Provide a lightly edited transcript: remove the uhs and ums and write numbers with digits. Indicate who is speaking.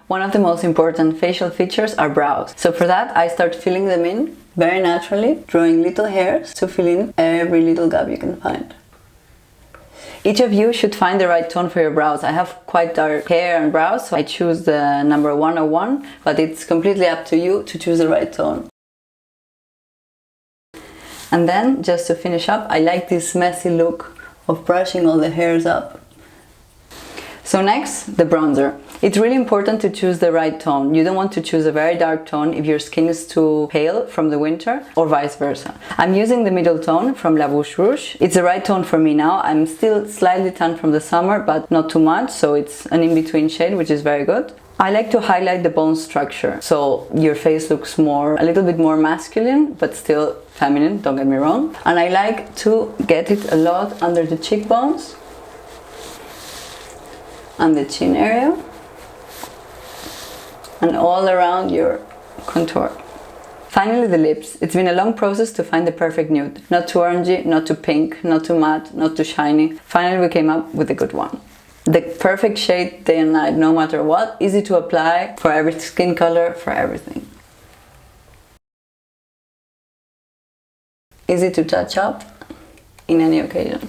Speaker 1: One of the most important facial features are brows. So for that, I start filling them in very naturally, drawing little hairs to fill in every little gap you can find. Each of you should find the right tone for your brows. I have quite dark hair and brows, so I choose the number 101, but it's completely up to you to choose the right tone. And then, just to finish up, I like this messy look of brushing all the hairs up. So next, the bronzer. It's really important to choose the right tone. You don't want to choose a very dark tone if your skin is too pale from the winter, or vice versa. I'm using the middle tone from Bouche Rouge. It's the right tone for me now. I'm still slightly tan from the summer, but not too much, so it's an in-between shade, which is very good. I like to highlight the bone structure, so your face looks a little bit more masculine, but still feminine, don't get me wrong. And I like to get it a lot under the cheekbones and the chin area, and all around your contour. Finally, the lips. It's been a long process to find the perfect nude. Not too orangey, not too pink, not too matte, not too shiny. Finally, we came up with a good one. The perfect shade day and night, no matter what. Easy to apply for every skin color, for everything. Easy to touch up in any occasion.